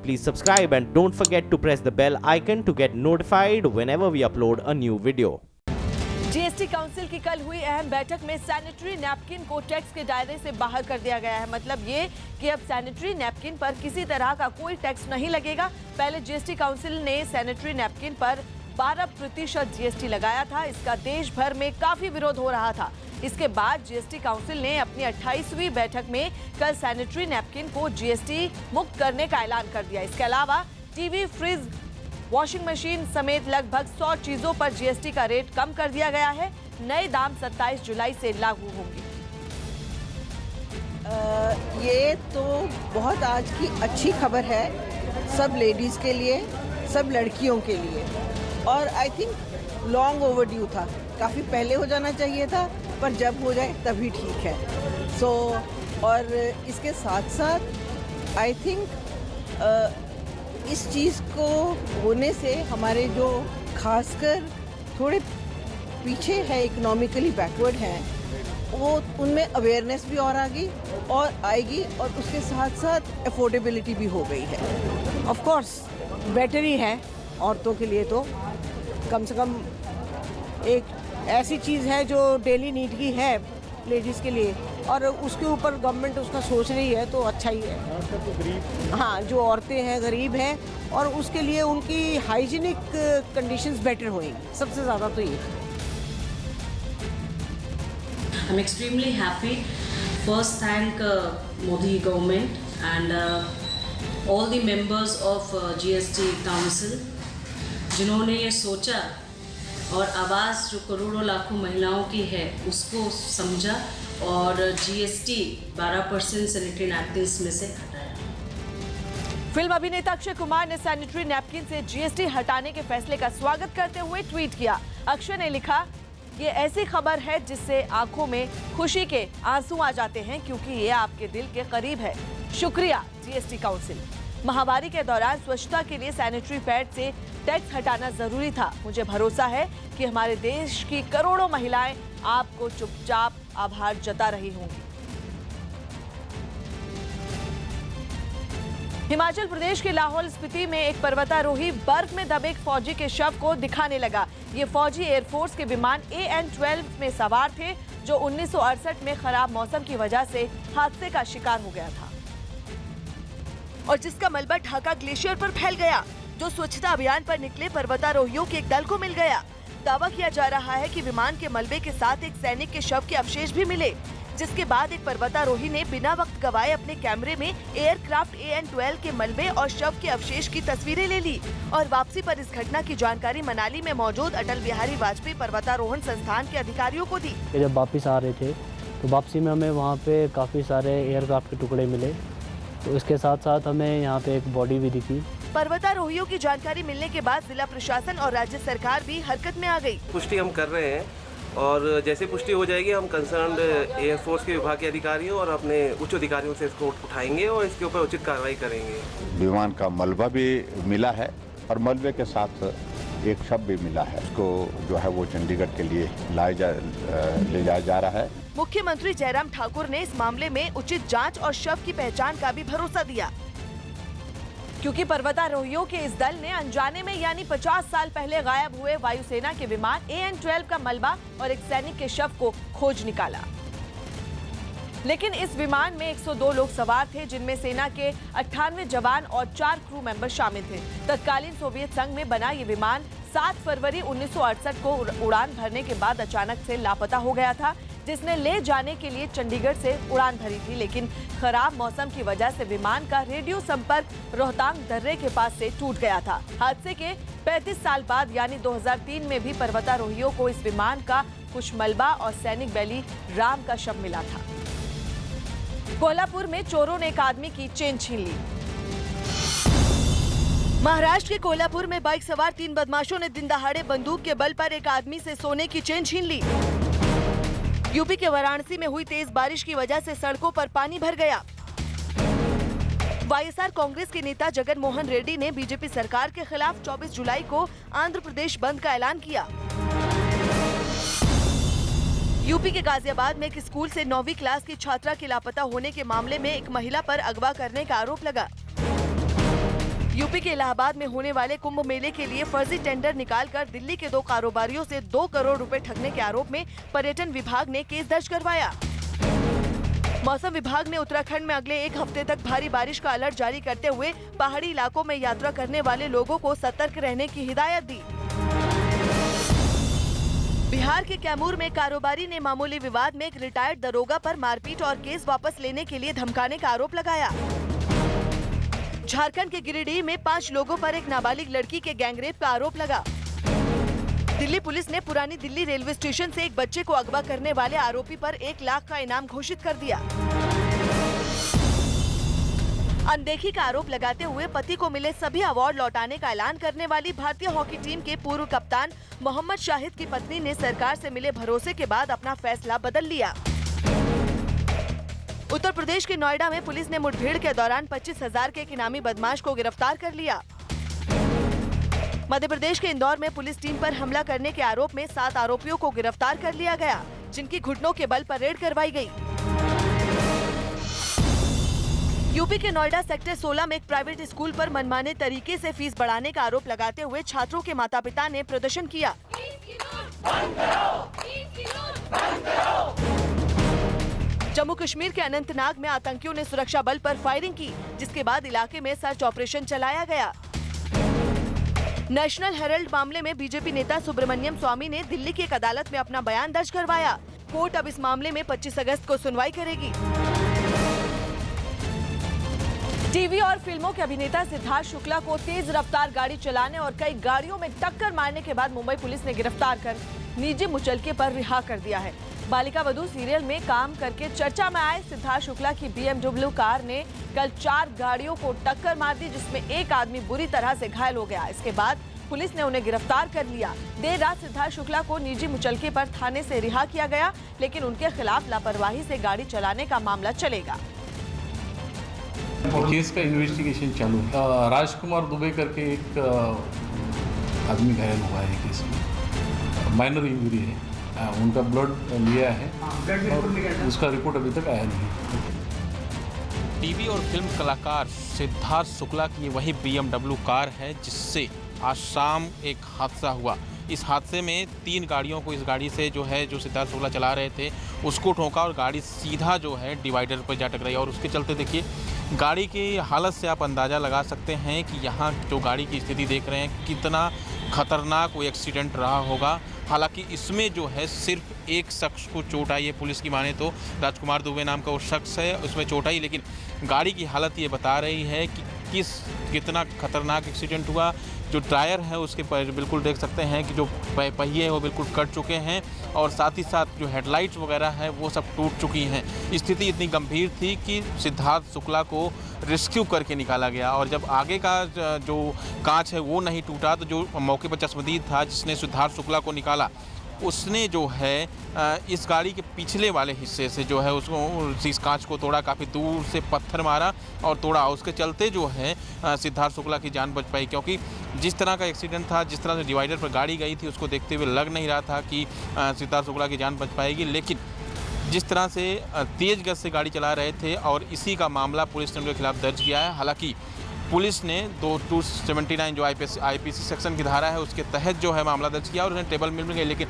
Please subscribe and don't forget to press the bell icon to get notified whenever we upload a new video. GST council की कल हुई अहम बैठक में sanitary napkin को tax के दायरे से बाहर कर दिया गया है। मतलब ये कि अब सैनिटरी नैपकिन पर किसी तरह का कोई टैक्स नहीं लगेगा। पहले जीएसटी काउंसिल ने सैनिटरी नैपकिन पर 12% जीएसटी लगाया था। इसका देश भर में काफी विरोध हो रहा था। इसके बाद जीएसटी काउंसिल ने अपनी 28वीं बैठक में कल सैनिटरी नैपकिन को जीएसटी मुक्त करने का ऐलान कर दिया। इसके अलावा टीवी, फ्रिज, वॉशिंग मशीन समेत लगभग 100 चीजों पर जीएसटी का रेट कम कर दिया गया है। नए दाम 27 जुलाई से लागू होंगे। ये तो बहुत आज की अच्छी खबर है सब लेडीज के लिए, सब लड़कियों के लिए, और आई थिंक लॉन्ग ओवरड्यू था। काफ़ी पहले हो जाना चाहिए था, पर जब हो जाए तभी ठीक है। और इसके साथ साथ आई थिंक इस चीज़ को होने से हमारे जो खासकर थोड़े पीछे है, इकोनॉमिकली बैकवर्ड हैं, वो उनमें अवेयरनेस भी और आएगी और उसके साथ साथ अफोर्डेबिलिटी भी हो गई है। ऑफ कोर्स बेटर ही है औरतों के लिए, तो कम से कम एक ऐसी चीज़ है जो डेली नीड की है लेडीज़ के लिए, और उसके ऊपर गवर्नमेंट उसका सोच रही है तो अच्छा ही है। हाँ, जो औरतें हैं, गरीब हैं, और उसके लिए उनकी हाइजीनिक कंडीशंस बेटर होएंगी, सबसे ज़्यादा तो ये। I'm extremely happy. First, thank Modi government and all the members of GST Council, जिन्होंने ये सोचा और आवाज़ जो करोड़ों लाखों महिलाओं की है उसको समझा और जीएसटी 12% सैनिटरी नैपकिन्स में से हटाया। फिल्म अभिनेता अक्षय कुमार ने सैनिटरी नैपकिन से जीएसटी हटाने के फैसले का स्वागत करते हुए ट्वीट किया। अक्षय ने लिखा, ये ऐसी खबर है जिससे आंखों में खुशी के आंसू आ जाते हैं, क्योंकि ये आपके दिल के करीब है। शुक्रिया जीएसटी काउंसिल। महामारी के दौरान स्वच्छता के लिए सैनिटरी पैड से टैक्स हटाना जरूरी था। मुझे भरोसा है कि हमारे देश की करोड़ों महिलाएं आपको चुपचाप आभार जता रही होंगी। हिमाचल प्रदेश के लाहौल स्पीति में एक पर्वतारोही बर्फ में दबे एक फौजी के शव को दिखाने लगा। ये फौजी एयरफोर्स के विमान AN-12 में सवार थे, जो 1968 में खराब मौसम की वजह से हादसे का शिकार हो गया था और जिसका मलबा ढाका ग्लेशियर पर फैल गया, जो स्वच्छता अभियान पर निकले पर्वतारोहियों के एक दल को मिल गया। दावा किया जा रहा है कि विमान के मलबे के साथ एक सैनिक के शव के अवशेष भी मिले, जिसके बाद एक पर्वतारोही ने बिना वक्त गवाए अपने कैमरे में एयरक्राफ्ट AN-12 के मलबे और शव के अवशेष की तस्वीरें ले ली और वापसी पर इस घटना की जानकारी मनाली में मौजूद अटल बिहारी वाजपेयी पर्वतारोहण संस्थान के अधिकारियों को दी। जब वापस आ रहे थे तो वापसी में हमें वहाँ पे काफ़ी सारे एयरक्राफ्ट के टुकड़े मिले, तो इसके साथ साथ हमें यहाँ पे एक बॉडी भी दिखी। पर्वतारोहियों की जानकारी मिलने के बाद जिला प्रशासन और राज्य सरकार भी हरकत में आ गई। पुष्टि हम कर रहे हैं और जैसे पुष्टि हो जाएगी हम कंसर्न्ड एयरफोर्स के विभाग के अधिकारियों और अपने उच्च अधिकारियों से इसको उठाएंगे और इसके ऊपर उचित कार्रवाई करेंगे। विमान का मलबा भी मिला है और मलबे के साथ एक शव भी मिला है। उसको जो है वो चंडीगढ़ के लिए ले जाया जा रहा है। मुख्यमंत्री जयराम ठाकुर ने इस मामले में उचित जांच और शव की पहचान का भी भरोसा दिया, क्योंकि पर्वतारोहियों के इस दल ने अनजाने में यानी 50 साल पहले गायब हुए वायुसेना के विमान AN-12 का मलबा और एक सैनिक के शव को खोज निकाला। लेकिन इस विमान में 102 लोग सवार थे, जिनमें सेना के 98 जवान और 4 क्रू मेंबर शामिल थे। तत्कालीन सोवियत संघ में बना ये विमान 7 फरवरी 1968 को उड़ान भरने के बाद अचानक से लापता हो गया था, जिसने ले जाने के लिए चंडीगढ़ से उड़ान भरी थी। लेकिन खराब मौसम की वजह से विमान का रेडियो संपर्क रोहतांग दर्रे के पास से टूट गया था। हादसे के 35 साल बाद यानी 2003 में भी पर्वतारोहियों को इस विमान का कुछ मलबा और सैनिक बैली राम का शव मिला था। कोल्हापुर में चोरों ने एक आदमी की चेन छीन ली। महाराष्ट्र के कोल्हापुर में बाइक सवार 3 बदमाशों ने दिन दहाड़े बंदूक के बल पर एक आदमी से सोने की चेन छीन ली। यूपी के वाराणसी में हुई तेज बारिश की वजह से सड़कों पर पानी भर गया। वाईएसआर कांग्रेस के नेता जगन मोहन रेड्डी ने बीजेपी सरकार के खिलाफ 24 जुलाई को आंध्र प्रदेश बंद का ऐलान किया। यूपी के गाजियाबाद में एक स्कूल से 9वीं क्लास की छात्रा के लापता होने के मामले में एक महिला पर अगवा करने का आरोप लगा। यूपी के इलाहाबाद में होने वाले कुंभ मेले के लिए फर्जी टेंडर निकालकर दिल्ली के 2 कारोबारियों से 2 करोड़ रुपए ठगने के आरोप में पर्यटन विभाग ने केस दर्ज करवाया। मौसम विभाग ने उत्तराखंड में अगले 1 हफ्ते तक भारी बारिश का अलर्ट जारी करते हुए पहाड़ी इलाकों में यात्रा करने वाले लोगों को सतर्क रहने की हिदायत दी। बिहार के कैमूर में कारोबारी ने मामूली विवाद में एक रिटायर्ड दरोगा पर मारपीट और केस वापस लेने के लिए धमकाने का आरोप लगाया। झारखंड के गिरिडीह में 5 लोगों पर एक नाबालिग लड़की के गैंगरेप का आरोप लगा। दिल्ली पुलिस ने पुरानी दिल्ली रेलवे स्टेशन से एक बच्चे को अगवा करने वाले आरोपी पर 1 लाख का इनाम घोषित कर दिया। अनदेखी का आरोप लगाते हुए पति को मिले सभी अवार्ड लौटाने का ऐलान करने वाली भारतीय हॉकी टीम के पूर्व कप्तान मोहम्मद शाहिद की पत्नी ने सरकार से मिले भरोसे के बाद अपना फैसला बदल लिया। उत्तर प्रदेश के नोएडा में पुलिस ने मुठभेड़ के दौरान 25,000 के एक इनामी बदमाश को गिरफ्तार कर लिया। मध्य प्रदेश के इंदौर में पुलिस टीम पर हमला करने के आरोप में 7 आरोपियों को गिरफ्तार कर लिया गया, जिनकी घुटनों के बल पर रेड करवाई गई। यूपी के नोएडा सेक्टर 16 में एक प्राइवेट स्कूल पर मनमाने तरीके से फीस बढ़ाने का आरोप लगाते हुए छात्रों के माता-पिता ने प्रदर्शन किया। जम्मू कश्मीर के अनंतनाग में आतंकियों ने सुरक्षा बल पर फायरिंग की, जिसके बाद इलाके में सर्च ऑपरेशन चलाया गया। नेशनल हेराल्ड मामले में बीजेपी नेता सुब्रमण्यम स्वामी ने दिल्ली की एक अदालत में अपना बयान दर्ज करवाया। कोर्ट अब इस मामले में 25 अगस्त को सुनवाई करेगी। टीवी और फिल्मों के अभिनेता सिद्धार्थ शुक्ला को तेज रफ्तार गाड़ी चलाने और कई गाड़ियों में टक्कर मारने के बाद मुंबई पुलिस ने गिरफ्तार कर निजी मुचलके पर रिहा कर दिया है। बालिका वधू सीरियल में काम करके चर्चा में आए सिद्धार्थ शुक्ला की BMW कार ने कल 4 गाड़ियों को टक्कर मार दी, जिसमें एक आदमी बुरी तरह से घायल हो गया। इसके बाद पुलिस ने उन्हें गिरफ्तार कर लिया। देर रात सिद्धार्थ शुक्ला को निजी मुचलके पर थाने से रिहा किया गया, लेकिन उनके खिलाफ लापरवाही से गाड़ी चलाने का मामला चलेगा। केस का इन्वेस्टिगेशन चालू है। राजकुमार दुबे करके एक आदमी घायल हुआ है केस में, माइनर इंजरी है, उनका ब्लड लिया है और उसका रिपोर्ट अभी तक आया नहीं। टीवी और फिल्म कलाकार सिद्धार्थ शुक्ला की वही BMW कार है जिससे आज शाम एक हादसा हुआ। इस हादसे में 3 गाड़ियों को इस गाड़ी से जो सिद्धार्थ शुक्ला चला रहे थे उसको ठोका और गाड़ी सीधा डिवाइडर पर जा टकराई। और उसके चलते देखिए गाड़ी की हालत से आप अंदाज़ा लगा सकते हैं कि यहाँ जो गाड़ी की स्थिति देख रहे हैं कितना खतरनाक वो एक्सीडेंट रहा होगा। हालांकि इसमें सिर्फ एक शख्स को चोट आई है, पुलिस की माने तो राजकुमार दुबे नाम का वो शख्स है उसमें चोट आई, लेकिन गाड़ी की हालत ये बता रही है कि कितना खतरनाक एक्सीडेंट हुआ। जो टायर है उसके बिल्कुल देख सकते हैं कि जो पहिए हैं वो बिल्कुल कट चुके हैं और साथ ही साथ जो हेडलाइट्स वगैरह है वो सब टूट चुकी हैं। स्थिति इतनी गंभीर थी कि सिद्धार्थ शुक्ला को रेस्क्यू करके निकाला गया और जब आगे का जो कांच है वो नहीं टूटा तो जो मौके पर चश्मदीद था जिसने सिद्धार्थ शुक्ला को निकाला उसने इस गाड़ी के पिछले वाले हिस्से से उसको इस कांच को तोड़ा, काफ़ी दूर से पत्थर मारा और तोड़ा। उसके चलते सिद्धार्थ शुक्ला की जान बच पाई, क्योंकि जिस तरह का एक्सीडेंट था, जिस तरह से डिवाइडर पर गाड़ी गई थी उसको देखते हुए लग नहीं रहा था कि सिद्धार्थ शुक्ला की जान बच पाएगी। लेकिन जिस तरह से तेज़ गति से गाड़ी चला रहे थे और इसी का मामला पुलिस ने उनके खिलाफ दर्ज किया है। हालांकि पुलिस ने 279 जो IPC सेक्शन की धारा है उसके तहत मामला दर्ज किया और उन्हें टेबल मिल गई। लेकिन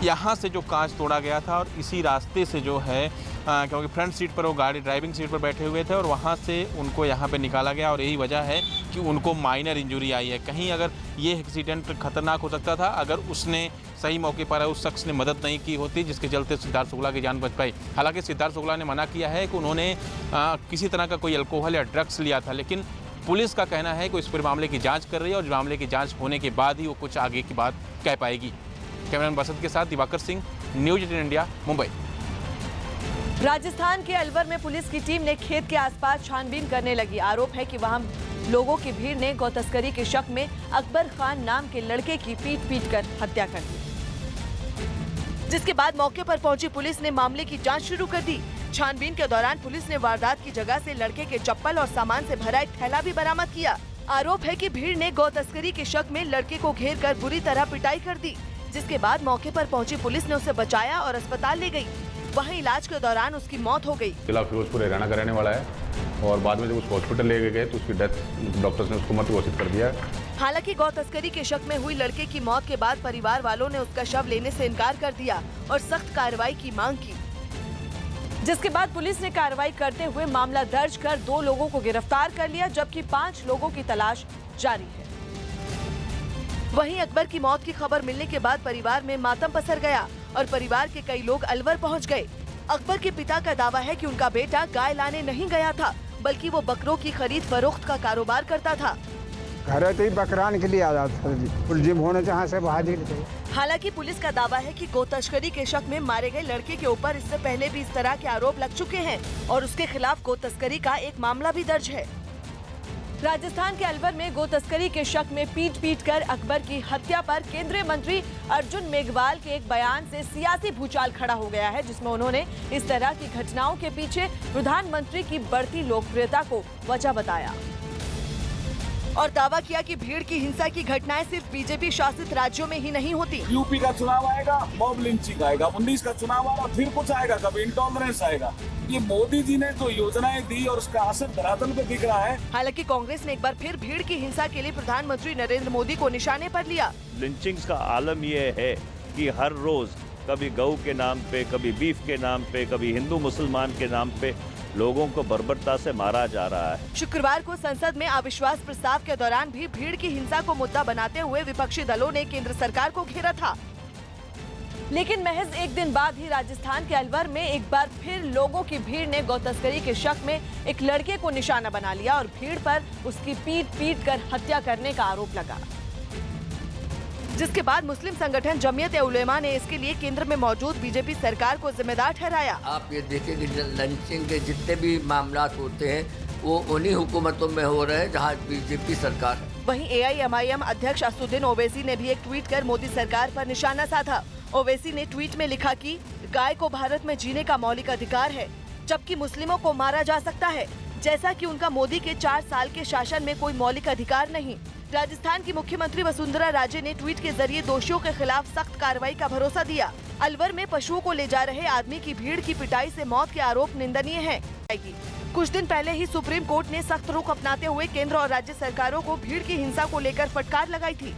यहाँ से जो कांच तोड़ा गया था और इसी रास्ते से क्योंकि फ्रंट सीट पर वो गाड़ी ड्राइविंग सीट पर बैठे हुए थे और वहाँ से उनको यहाँ पे निकाला गया और यही वजह है कि उनको माइनर इंजरी आई है। कहीं अगर ये एक्सीडेंट खतरनाक हो सकता था अगर उसने सही मौके पर उस शख्स ने मदद नहीं की होती, जिसके चलते सिद्धार्थ शुक्ला की जान बच पाई। हालांकि सिद्धार्थ शुक्ला ने मना किया है कि उन्होंने किसी तरह का कोई अल्कोहल या ड्रग्स लिया था, लेकिन पुलिस का कहना है कि इस पूरे मामले की जांच कर रही है और मामले की जांच होने के बाद ही वो कुछ आगे की बात कह पाएगी। कैमरामैन बसंत के साथ दिवाकर सिंह, न्यूज़ 18 इंडिया, मुंबई। राजस्थान के अलवर में पुलिस की टीम ने खेत के आसपास छानबीन करने लगी। आरोप है कि वहां लोगों की भीड़ ने गौ तस्करी के शक में अकबर खान नाम के लड़के की पीट कर हत्या कर दी, जिसके बाद मौके पर पहुंची पुलिस ने मामले की जांच शुरू कर दी। छानबीन के दौरान पुलिस ने वारदात की जगह से लड़के के चप्पल और सामान से भरा एक थैला भी बरामद किया। आरोप है कि भीड़ ने गौ तस्करी के शक में लड़के को घेर कर बुरी तरह पिटाई कर दी, जिसके बाद मौके पर पहुंची पुलिस ने उसे बचाया और अस्पताल ले गई। वहीं इलाज के दौरान उसकी मौत हो गई। जिला फिरोजपुर हरियाणा का रहने वाला है और बाद में जब उसको हॉस्पिटल ले गए तो उसकी डेथ डॉक्टर्स ने उसको मृत घोषित कर दिया। हालांकि गौ तस्करी के शक में हुई लड़के की मौत के बाद परिवार वालों ने उसका शव लेने से इनकार कर दिया और सख्त कार्रवाई की मांग की, जिसके बाद पुलिस ने कार्रवाई करते हुए मामला दर्ज कर 2 लोगों को गिरफ्तार कर लिया, जबकि 5 लोगों की तलाश जारी है। वहीं अकबर की मौत की खबर मिलने के बाद परिवार में मातम पसर गया और परिवार के कई लोग अलवर पहुंच गए। अकबर के पिता का दावा है कि उनका बेटा गाय लाने नहीं गया था, बल्कि वो बकरों की खरीद फरोख्त का कारोबार करता था। घर तो ही बकरान के लिए आ जाता था, जिम होने जहाँ से हाजिर थे। हालांकि पुलिस का दावा है कि गौ तस्करी के शक में मारे गए लड़के के ऊपर इससे पहले भी इस तरह के आरोप लग चुके हैं और उसके खिलाफ गौ तस्करी का एक मामला भी दर्ज है। राजस्थान के अलवर में गौ तस्करी के शक में पीट कर अकबर की हत्या पर केंद्रीय मंत्री अर्जुन मेघवाल के एक बयान से सियासी भूचाल खड़ा हो गया है, जिसमें उन्होंने इस तरह की घटनाओं के पीछे प्रधानमंत्री की बढ़ती लोकप्रियता को वजह बताया और दावा किया कि भीड़ की हिंसा की घटनाएं सिर्फ बीजेपी शासित राज्यों में ही नहीं होती। यूपी का चुनाव आएगा, मॉब लिंचिंग आएगा, 19 का चुनाव आएगा, फिर कुछ आएगा, कभी इंटॉलरेंस आएगा। ये मोदी जी ने जो योजनाएं दी और उसका असर धरातल पे दिख रहा है। हालांकि कांग्रेस ने एक बार फिर भीड़ की हिंसा के लिए प्रधानमंत्री नरेंद्र मोदी को निशाने पर लिया। लिंचिंग्स का आलम ये है कि हर रोज कभी गऊ के नाम पे, कभी बीफ के नाम पे, कभी हिंदू मुसलमान के नाम पे लोगों को बर्बरता से मारा जा रहा है। शुक्रवार को संसद में अविश्वास प्रस्ताव के दौरान भी भीड़ की हिंसा को मुद्दा बनाते हुए विपक्षी दलों ने केंद्र सरकार को घेरा था, लेकिन महज एक दिन बाद ही राजस्थान के अलवर में एक बार फिर लोगों की भीड़ ने गौ तस्करी के शक में एक लड़के को निशाना बना लिया और भीड़ पर उसकी पीट कर हत्या करने का आरोप लगा, जिसके बाद मुस्लिम संगठन जमीयत ए उलेमा ने इसके लिए केंद्र में मौजूद बीजेपी सरकार को जिम्मेदार ठहराया। आप ये देखिए कि लंचिंग के जितने भी मामला होते हैं वो उन्हीं हुकूमतों में हो रहे हैं जहां बीजेपी सरकार है। वहीं AIMIM अध्यक्ष असदुद्दीन ओवैसी ने भी एक ट्वीट कर मोदी सरकार पर निशाना साधा। ओवैसी ने ट्वीट में लिखा कि गाय को भारत में जीने का मौलिक अधिकार है, जबकि मुस्लिमों को मारा जा सकता है, जैसा कि उनका मोदी के 4 साल के शासन में कोई मौलिक अधिकार नहीं। राजस्थान की मुख्यमंत्री वसुंधरा राजे ने ट्वीट के जरिए दोषियों के खिलाफ सख्त कार्रवाई का भरोसा दिया। अलवर में पशुओं को ले जा रहे आदमी की भीड़ की पिटाई से मौत के आरोप निंदनीय है। कुछ दिन पहले ही सुप्रीम कोर्ट ने सख्त रुख अपनाते हुए केंद्र और राज्य सरकारों को भीड़ की हिंसा को लेकर फटकार लगाई थी।